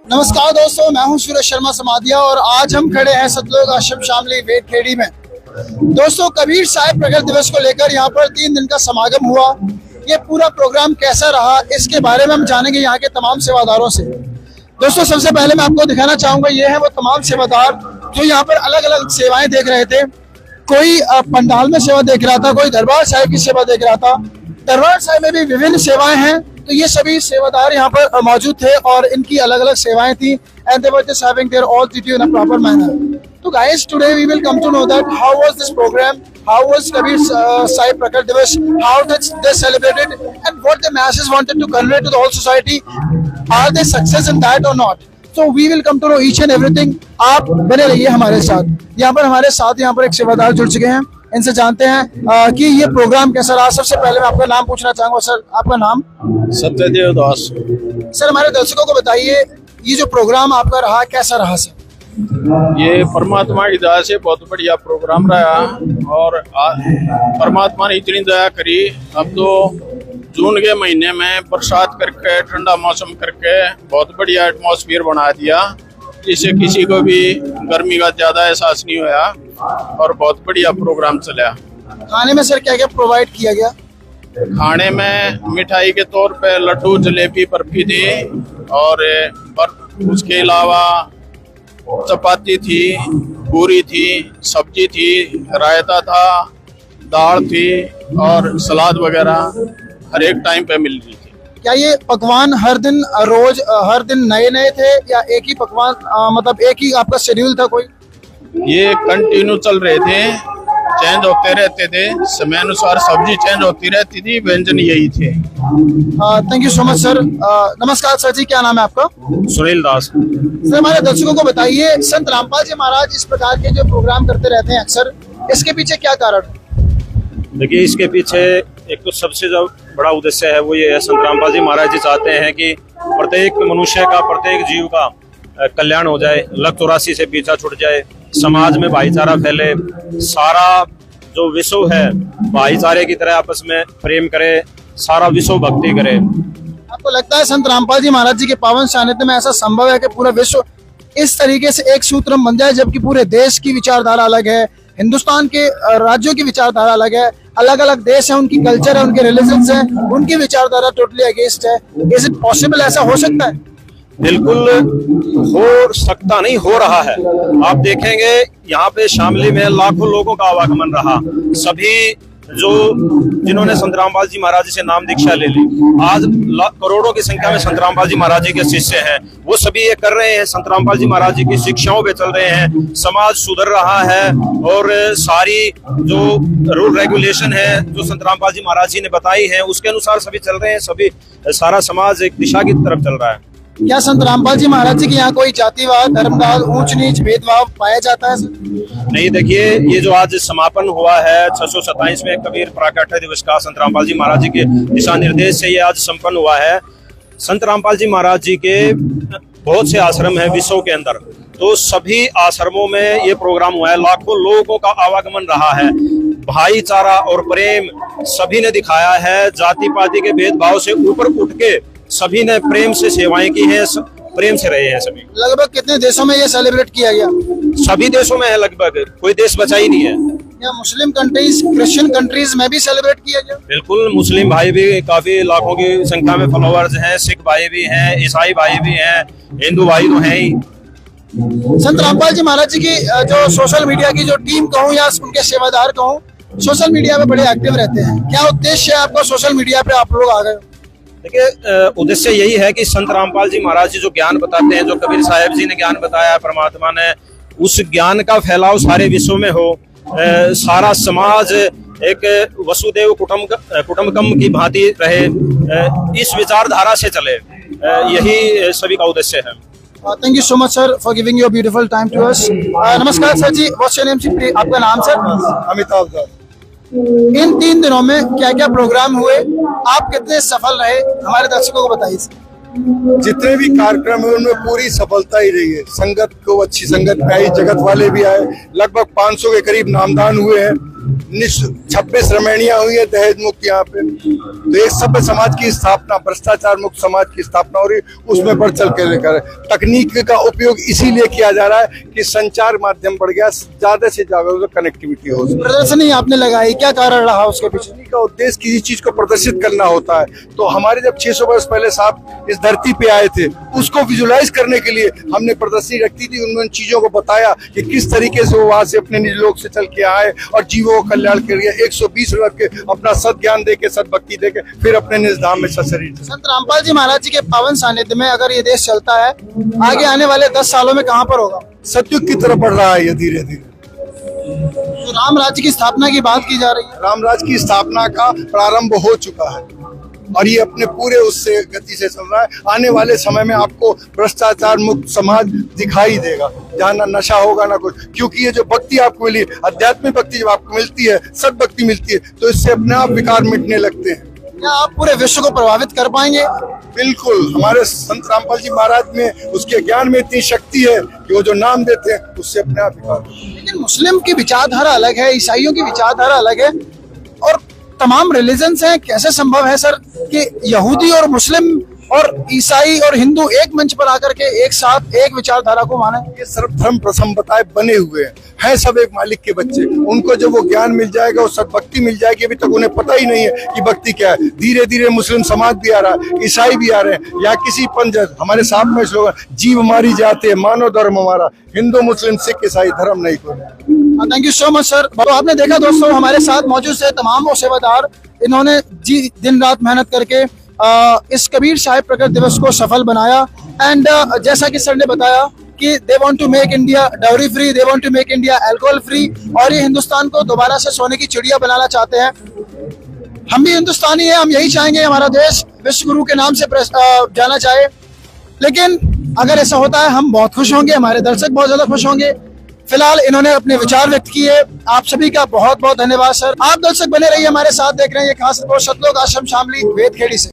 नमस्कार दोस्तों, मैं हूं सूरज शर्मा समाधिया और आज हम खड़े हैं सतलुज आश्रम शामली वेद खेड़ी में। दोस्तों, कबीर साहिब प्रकट दिवस को लेकर यहां पर 3 दिन का समागम हुआ। ये पूरा प्रोग्राम कैसा रहा, इसके बारे में हम जानेंगे यहाँ के तमाम सेवादारों से। दोस्तों, सबसे पहले मैं आपको दिखाना चाहूंगा, ये है वो तमाम सेवादार जो यहाँ पर अलग अलग सेवाएं देख रहे थे। कोई पंडाल में सेवा देख रहा था, कोई दरबार साहिब की सेवा देख रहा था। दरबार साहिब में भी विभिन्न सेवाएं हैं, तो ये सभी सेवादार यहाँ पर मौजूद थे और इनकी अलग अलग सेवाएं थी। And they were just having their all duty in a proper manner. तो guys, today we will come to know that how was this programme, how was Kabir Sahib Prakat Diwas, how did they celebrated and what the masses wanted to convey to the whole society. Are they success in that or not? So we will come to know each and everything. आप बने रहिए हमारे साथ। यहाँ पर एक सेवादार जुड़ चुके हैं, इनसे जानते हैं कि ये प्रोग्राम कैसा रहा। सबसे पहले मैं आपका नाम पूछना चाहूंगा। सर, आपका नाम? सत्यदेव दास। सर, हमारे दर्शकों को बताइए, ये जो प्रोग्राम आपका रहा कैसा रहा सर? ये परमात्मा की दया से बहुत बढ़िया प्रोग्राम रहा और परमात्मा ने इतनी दया करी। अब तो जून के महीने में बरसात करके ठंडा मौसम करके बहुत बढ़िया एटमॉस्फेयर बना दिया, जिससे किसी को भी गर्मी का ज्यादा एहसास नहीं हुआ और बहुत बढ़िया प्रोग्राम चला। खाने में सर क्या क्या प्रोवाइड किया गया? खाने में मिठाई के तौर पे लड्डू, जलेबी, बर्फी थी और उसके अलावा चपाती थी, पूरी थी, सब्जी थी, रायता था, दाल थी और सलाद वगैरह हर एक टाइम पे मिल रही थी। क्या ये पकवान हर दिन हर दिन नए नए थे या एक ही पकवान, मतलब एक ही आपका शेड्यूल था कोई? ये कंटिन्यू चल रहे थे, चेंज होते रहते थे, समय अनुसार सब्जी चेंज होती रहती थी, व्यंजन यही थे। Thank you so much sir. नमस्कार सर जी, क्या नाम है आपका? सुनील दास। सर, हमारे दर्शकों को बताइए, संत रामपाल जी महाराज इस प्रकार के जो प्रोग्राम करते रहते हैं अक्सर, इसके पीछे क्या कारण है? देखिए, इसके पीछे एक तो सबसे जो बड़ा उद्देश्य है वो ये है, संत रामपाल जी महाराज जी चाहते हैं कि प्रत्येक मनुष्य का, प्रत्येक जीव का कल्याण हो जाए, लत चौरासी से पीछा छूट जाए, समाज में भाईचारा फैले, सारा जो विश्व है भाईचारे की तरह आपस में प्रेम करे, सारा विश्व भक्ति करे। आपको लगता है संत रामपाल जी महाराज जी के पावन सानिध्य में ऐसा संभव है कि पूरा विश्व इस तरीके से एक सूत्र में बन जाए, जबकि पूरे देश की विचारधारा अलग है, हिंदुस्तान के राज्यों की विचारधारा अलग है, अलग अलग देश है, उनकी कल्चर है, उनके रिलीजन्स है, उनकी विचारधारा टोटली अगेंस्ट है? Is it possible? ऐसा हो सकता है? बिल्कुल हो सकता नहीं, हो रहा है। आप देखेंगे यहाँ पे शामली में लाखों लोगों का आवागमन रहा। सभी जो जिन्होंने संत रामपाल जी महाराज जी से नाम दीक्षा ले ली, आज करोड़ों की संख्या में संत रामपाल जी महाराज जी के शिष्य हैं, वो सभी ये कर रहे हैं, संत रामपाल जी महाराज जी की शिक्षाओं पे चल रहे हैं। समाज सुधर रहा है और सारी जो रूल रेगुलेशन है जो संत रामपाल जी महाराज जी ने बताई है उसके अनुसार सभी चल रहे हैं। सभी सारा समाज एक दिशा की तरफ चल रहा है। क्या संत रामपाल जी महाराज जी के यहाँ कोई जातिवाद, धर्मवाद, ऊंच नीच, भेदभाव पाया जाता है? नहीं, देखिए, ये जो आज समापन हुआ है 627वें कबीर प्रकट दिवस का, संत रामपाल जी महाराज जी के दिशा निर्देश से ये आज संपन्न हुआ है। संत रामपाल जी महाराज जी के बहुत से आश्रम है विश्व के अंदर, तो सभी आश्रमों में ये प्रोग्राम हुआ है, लाखों लोगों का आवागमन रहा है। भाईचारा और प्रेम सभी ने दिखाया है, जाति पाति के भेदभाव से ऊपर उठ के सभी ने प्रेम से सेवाएं की हैं, प्रेम से रहे हैं सभी। लगभग कितने देशों में ये सेलिब्रेट किया गया? सभी देशों में है, लगभग कोई देश बचा ही नहीं है। या मुस्लिम कंट्रीज, क्रिश्चियन कंट्रीज में भी सेलिब्रेट किया गया? बिल्कुल, मुस्लिम भाई भी काफी लाखों की संख्या में फॉलोअर्स हैं, सिख भाई भी हैं, ईसाई भाई भी हैं, हिंदू भाई तो हैं ही। संत रामपाल जी महाराज जी की जो सोशल मीडिया की जो टीम कहूँ या उनके सेवादार कहूँ, सोशल मीडिया पे बड़े एक्टिव रहते हैं। क्या उद्देश्य है आपका सोशल मीडिया पे आप लोग आ गए? देखिए, उद्देश्य यही है कि संत रामपाल जी महाराज जी जो ज्ञान बताते हैं, जो कबीर साहिब जी ने ज्ञान बताया, परमात्मा ने, उस ज्ञान का फैलाव सारे विश्व में हो, सारा समाज एक वसुदेव कुटुंबकम की भांति रहे, इस विचारधारा से चले, यही सभी का उद्देश्य है। Thank you so much sir for giving your beautiful time to us. नमस्कार सर जी, व्हाट्स योर नेम जी? आपका नाम सर? अमिताभ दास। इन 3 दिनों में क्या क्या प्रोग्राम हुए, आप कितने सफल रहे, हमारे दर्शकों को बताइए। जितने भी कार्यक्रम है उनमें पूरी सफलता ही रही है। संगत को अच्छी संगत आई, जगत वाले भी आए, लगभग 500 के करीब नामदान हुए हैं 26 रमणियां हुई है दहेज मुक्त यहाँ पे। तो एक सभ्य समाज की स्थापना, भ्रष्टाचार मुक्त समाज की स्थापना हो रही, उसमें बढ़ चल के लेकर तकनीक का उपयोग इसीलिए किया जा रहा है कि संचार माध्यम बढ़ गया, ज्यादा से ज्यादा कनेक्टिविटी हो। प्रदर्शनी आपने लगाई, क्या कारण रहा उसके पीछे? का उद्देश्य किसी चीज को प्रदर्शित करना होता है। तो हमारे जब 600 वर्ष पहले साहब इस धरती पे आए थे, उसको विजुलाइज करने के लिए हमने प्रदर्शनी रखी थी। उन्होंने चीजों को बताया कि किस तरीके से वो वहां से अपने निज लोक से चल के आए और जीवों को कल्याण के लिए 120 रख के अपना सद ज्ञान दे के, सद भक्ति दे के फिर अपने निज धाम में सशरीर। संत रामपाल जी महाराज जी के पावन सानिध्य में अगर ये देश चलता है, आगे आने वाले 10 सालों में कहाँ पर होगा? सतयुग की तरफ बढ़ रहा है ये धीरे धीरे। तो राम राज्य की स्थापना की बात की जा रही है। रामराज की स्थापना का प्रारंभ हो चुका है और ये अपने पूरे उससे गति से चल रहा है। आने वाले समय में आपको भ्रष्टाचार मुक्त समाज दिखाई देगा, जहाँ ना नशा होगा ना कुछ, क्योंकि ये जो भक्ति आपको मिली, आध्यात्मिक भक्ति जब आपको मिलती है, सद भक्ति मिलती है, तो इससे अपने आप विकार मिटने लगते हैं। क्या आप पूरे विश्व को प्रभावित कर पाएंगे? बिल्कुल, हमारे संत रामपाल जी महाराज में, उसके ज्ञान में इतनी शक्ति है कि वो जो नाम देते हैं उससे अपने आप विकार। लेकिन मुस्लिम की विचारधारा अलग है, ईसाइयों की विचारधारा अलग है और तमाम रिलीजन्स हैं। कैसे संभव है सर कि यहूदी और मुस्लिम और ईसाई और हिंदू एक मंच पर आकर के एक साथ एक विचारधारा को माने? ये सर्वधर्म प्रसंपताएं बने हुए हैं सब एक मालिक के बच्चे। उनको जब वो ज्ञान मिल जाएगा, वो सद्भक्ति मिल जाएगी, अभी तक उन्हें पता ही नहीं है कि भक्ति क्या है। धीरे धीरे मुस्लिम समाज भी आ रहा है, ईसाई भी आ रहे हैं, या किसी पंथ हमारे साथ में स्लोगन, जीव हमारी जाते मानव धर्म हमारा, हिंदू मुस्लिम सिख ईसाई धर्म नहीं कोई। Thank you so much sir. तो आपने देखा दोस्तों, हमारे साथ मौजूद थे तमाम वो सेवादार, इन्होंने जी दिन रात मेहनत करके इस कबीर साहिब प्रकट दिवस को सफल बनाया। एंड जैसा कि सर ने बताया कि they want to make India dowry free, they want to make India alcohol free, और ये हिंदुस्तान को दोबारा से सोने की चिड़िया बनाना चाहते हैं। हम भी हिंदुस्तानी हैं, हम यही चाहेंगे हमारा देश विश्व गुरु के नाम से जाना चाहे। लेकिन अगर ऐसा होता है, हम बहुत खुश होंगे, हमारे दर्शक बहुत ज्यादा खुश होंगे। फिलहाल इन्होंने अपने विचार व्यक्त किए। आप सभी का बहुत बहुत धन्यवाद सर। आप दर्शक बने रहिए हमारे साथ, देख रहे हैं ये खास रिपोर्ट सतलोक आश्रम शामली वेदखेड़ी से।